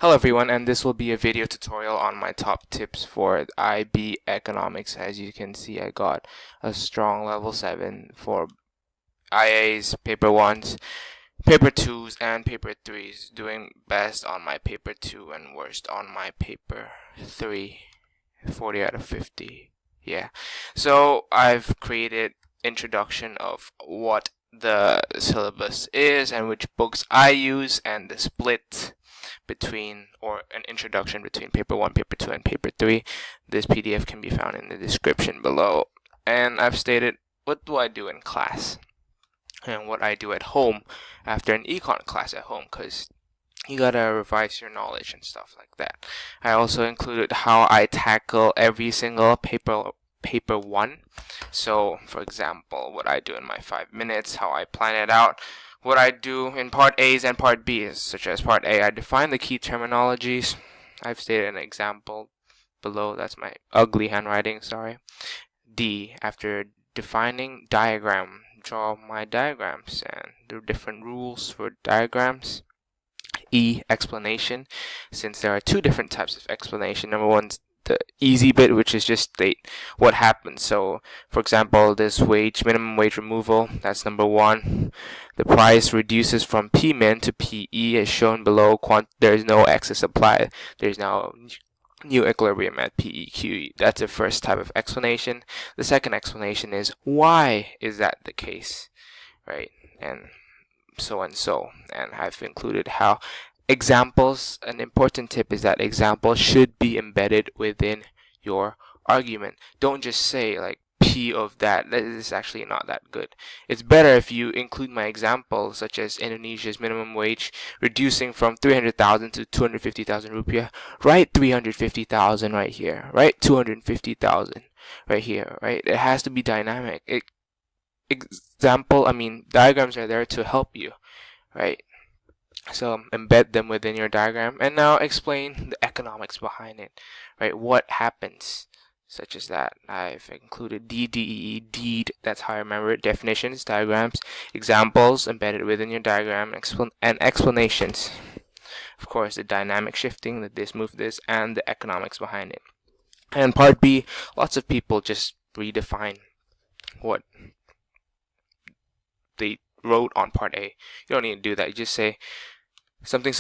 Hello everyone, and this will be a video tutorial on my top tips for IB economics. As you can see, I got a strong level 7 for IAs, paper 1s, paper 2s, and paper 3s, doing best on my paper 2 and worst on my paper 3, 40 out of 50. Yeah, so I've created introduction of what the syllabus is and which books I use, and the split between, or an introduction between paper 1, paper 2, and paper 3. This PDF can be found in the description below. And I've stated what do I do in class and what I do at home after an econ class at home, because you gotta revise your knowledge and stuff like that. I also included how I tackle every single paper 1. So for example, what I do in my 5 minutes, how I plan it out, what I do in part A's and part B's, such as part A, I define the key terminologies. I've stated an example below. That's my ugly handwriting, sorry. D, after defining diagram, draw my diagrams and the different rules for diagrams. E, explanation, since there are two different types of explanation. Number one, the easy bit, which is just state what happens. So for example, this minimum wage removal, that's number 1. The price reduces from P-min to PE as shown below. There is no excess supply. There's now new equilibrium at PEQE. That's the first type of explanation. The second explanation is why is that the case, right? And so and so. And I've included how examples, an important tip is that examples should be embedded within your argument. Don't just say like P of that. That is actually not that good. It's better if you include my examples, such as Indonesia's minimum wage reducing from 300,000 to 250,000 rupiah. Write 350,000 right here. Write 250,000 right here. Right? It has to be dynamic. Diagrams are there to help you, right? So embed them within your diagram, and now explain the economics behind it, right? What happens, such as that. I've included DDE, deed, that's how I remember it, definitions, diagrams, examples embedded within your diagram, and explanations. Of course, the dynamic shifting, the this, move this, and the economics behind it. And part B, lots of people just redefine what they wrote on part A. You don't need to do that. You just say something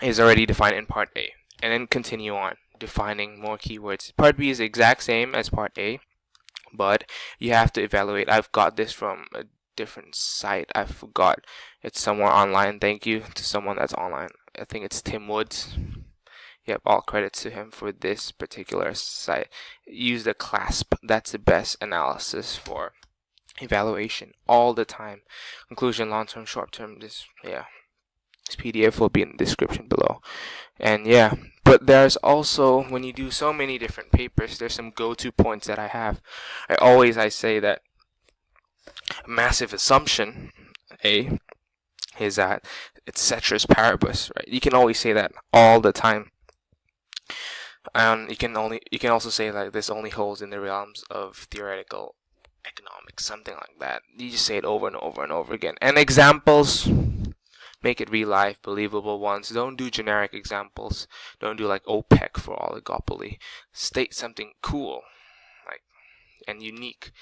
is already defined in part A, and then continue on defining more keywords. Part B is the exact same as part A, but you have to evaluate. I've got this from a different site. I forgot. It's somewhere online. Thank you to someone that's online. I think it's Tim Woods. Yep, all credits to him for this particular site. Use the CLASP. That's the best analysis for evaluation all the time. Conclusion, long-term, short-term. This PDF will be in the description below. And yeah, but there's also, when you do so many different papers, there's some go-to points that I have. I say that a massive assumption is that it's ceteris paribus, right? You can always say that all the time. And you can also say like this only holds in the realms of theoretical economics, something like that. You just say it over and over and over again. And examples, make it real life, believable ones. Don't do generic examples. Don't do like OPEC for oligopoly. State something cool, like, and unique,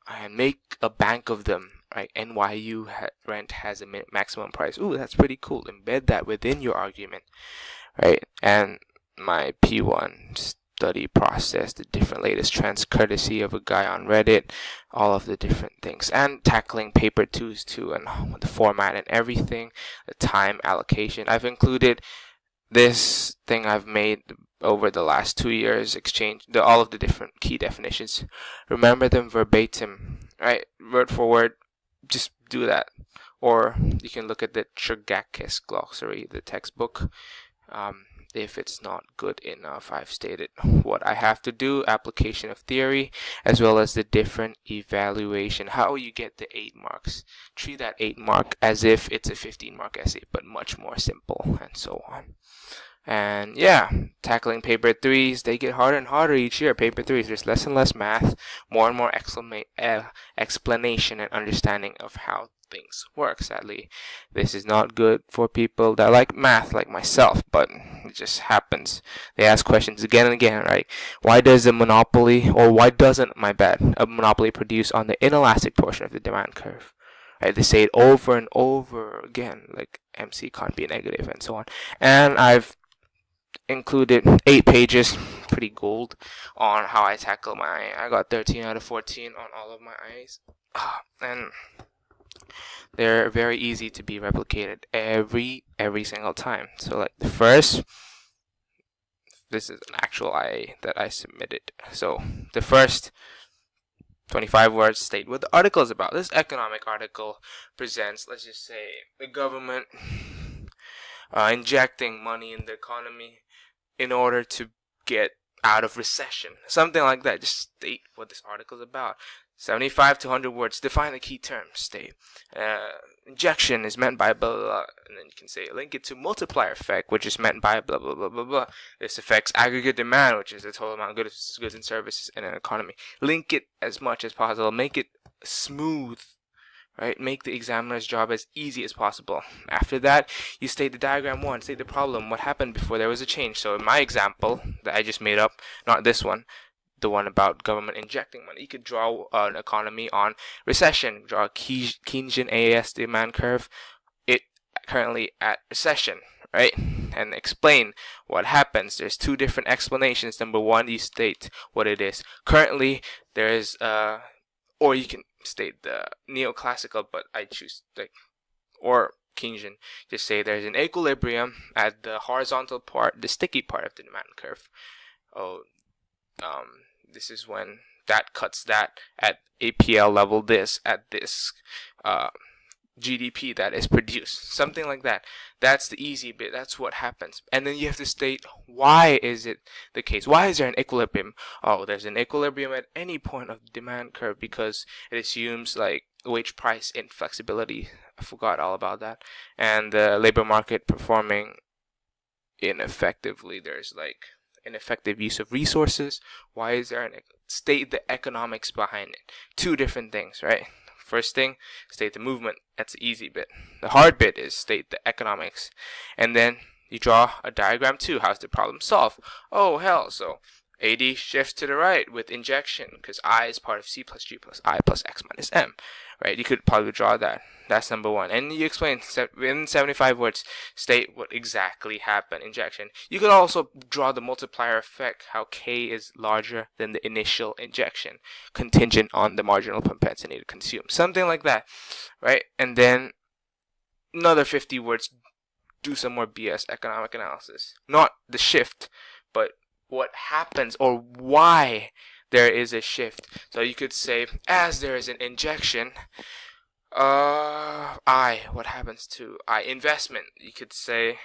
and make a bank of them. Right? NYU rent has a maximum price. Ooh, that's pretty cool. Embed that within your argument, right? And my P1 study process, the different latest trends, courtesy of a guy on Reddit, all of the different things, and tackling paper 2s too, and the format and everything, the time allocation. I've included this thing I've made over the last 2 years, all of the different key definitions. Remember them verbatim, right? Word for word, just do that. Or you can look at the Chagakis glossary, the textbook. If it's not good enough, I've stated what I have to do, application of theory, as well as the different evaluation, how you get the 8 marks. Treat that 8 mark as if it's a 15-mark essay, but much more simple, and so on. And yeah, tackling paper 3s, they get harder and harder each year. Paper 3s, there's less and less math, more and more explanation and understanding of how things work. Sadly, this is not good for people that like math, like myself, but it just happens. They ask questions again and again, right? Why does a monopoly, or why doesn't, a monopoly produce on the inelastic portion of the demand curve? Right? They say it over and over again, like MC can't be negative and so on. And I've included 8 pages, pretty gold, on how I tackle my. I got 13 out of 14 on all of my I's, and they're very easy to be replicated every single time. So like the first, this is an actual I that I submitted. So the first 25 words state what the article is about. This economic article presents, let's just say, the government injecting money in the economy in order to get out of recession. Something like that. Just state what this article is about. 75 to 100 words. Define the key terms. State injection is meant by blah, blah, blah. And then you can say link it to multiplier effect, which is meant by blah, blah, blah, blah, blah. This affects aggregate demand, which is the total amount of goods and services in an economy. Link it as much as possible. Make it smooth. Right? Make the examiner's job as easy as possible. After that, you state the diagram 1, state the problem, what happened before there was a change. So in my example that I just made up, not this one, the one about government injecting money, you could draw an economy on recession, draw a Keynesian AAS demand curve, it currently at recession, right? And explain what happens. There's 2 different explanations. Number 1, you state what it is. Currently, there is or you can state the neoclassical, but I choose or Keynesian. Just say there's an equilibrium at the horizontal part, the sticky part of the demand curve. This is when that cuts that at APL level, this at this GDP that is produced, something like that. That's the easy bit. That's what happens. And then you have to state, why is it the case? Why is there an equilibrium? There's an equilibrium at any point of the demand curve because it assumes like wage price inflexibility. I forgot all about that. And the labor market performing ineffectively. There's like ineffective use of resources. Why is there state the economics behind it? 2 different things, right? First thing, state the movement. That's the easy bit. The hard bit is state the economics. And then you draw a diagram 2. How's the problem solved? Oh, hell. So AD shifts to the right with injection because I is part of C plus G plus I plus X minus M. Right? You could probably draw that. That's number 1. And you explain in 75 words, state what exactly happened. Injection. You could also draw the multiplier effect, how K is larger than the initial injection, contingent on the marginal propensity to consume. Something like that. Right? And then another 50 words, do some more BS economic analysis. Not the shift, but what happens or why there is a shift. So you could say, as there is an injection, what happens to investment? You could say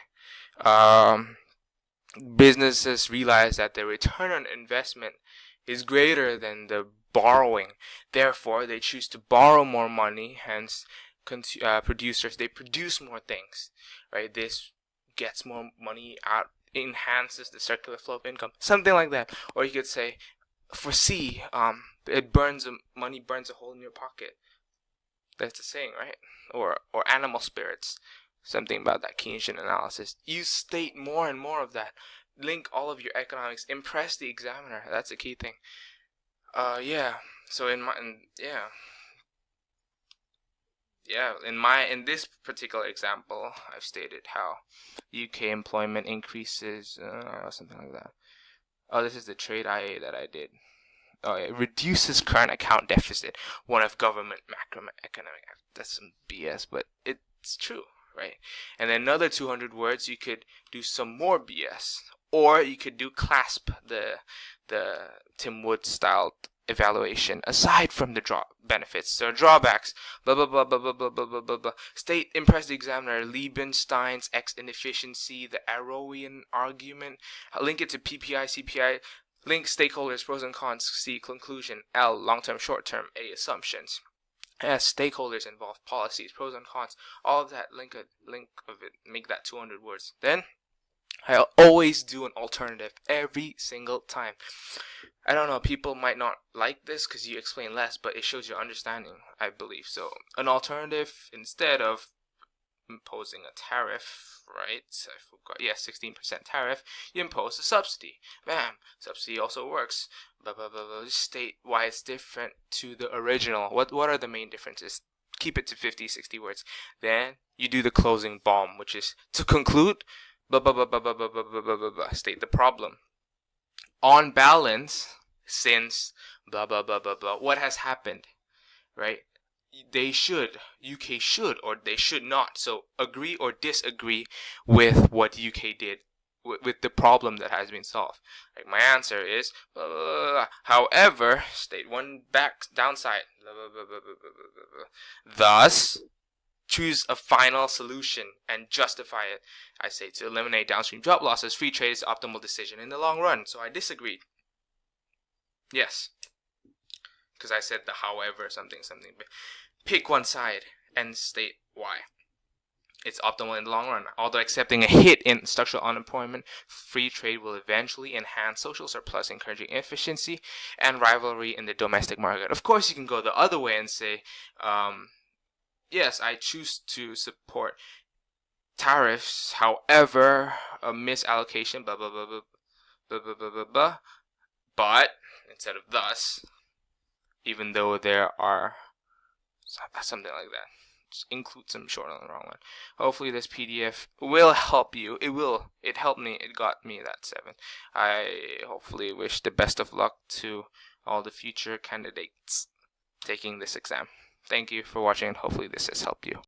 businesses realize that the return on investment is greater than the borrowing. Therefore, they choose to borrow more money. Hence, producers, they produce more things. Right? This gets more money out, enhances the circular flow of income. Something like that. Or you could say, for C, money burns a hole in your pocket. That's the saying, right? Or animal spirits. Something about that Keynesian analysis. You state more and more of that. Link all of your economics. Impress the examiner. That's the key thing. So in this particular example, I've stated how UK employment increases, something like that. This is the trade IA that I did. It reduces current account deficit, one of government macroeconomic. That's some BS, but it's true, right? And then another 200 words, you could do some more BS, or you could do CLASP, the Tim Wood style evaluation, aside from the benefits. So drawbacks, blah blah blah blah blah blah blah blah blah blah. State, impress the examiner. Liebenstein's X inefficiency, the Arrowian argument. Link it to PPI, CPI. Link stakeholders, pros and cons. C, conclusion. L, long-term, short-term. A, assumptions. S, stakeholders involved, policies, pros and cons. All of that, link of it. Make that 200 words. Then I always do an alternative every single time. I don't know, people might not like this because you explain less, but it shows your understanding, I believe. So an alternative, instead of imposing a tariff, right? I forgot. Yeah, 16% tariff. You impose a subsidy. Bam. Subsidy also works. Blah, blah, blah, blah. Just state why it's different to the original. What are the main differences? Keep it to 50, 60 words. Then you do the closing bomb, which is to conclude. Blah, blah, blah, blah, blah, blah, blah, blah, blah, blah, blah. State the problem. On balance, since blah, blah, blah, blah, blah, what has happened, right? UK should, or they should not. So agree or disagree with what UK did, with the problem that has been solved. Like my answer is, blah, blah, blah, blah. However, state one downside. Blah, blah, blah, blah, blah, blah, blah. Thus, choose a final solution and justify it. I say to eliminate downstream job losses, free trade is the optimal decision in the long run. So I disagreed. Yes. Because I said the however something. Pick one side and state why. It's optimal in the long run. Although accepting a hit in structural unemployment, free trade will eventually enhance social surplus, encouraging efficiency and rivalry in the domestic market. Of course, you can go the other way and say, yes, I choose to support tariffs. However, a misallocation, blah, blah, blah, blah, blah, blah, blah, blah, blah. But instead of thus, even though there are something like that, just include some short on the wrong one. Hopefully this PDF will help you. It helped me. It got me that 7. I hopefully wish the best of luck to all the future candidates taking this exam. Thank you for watching, and hopefully this has helped you.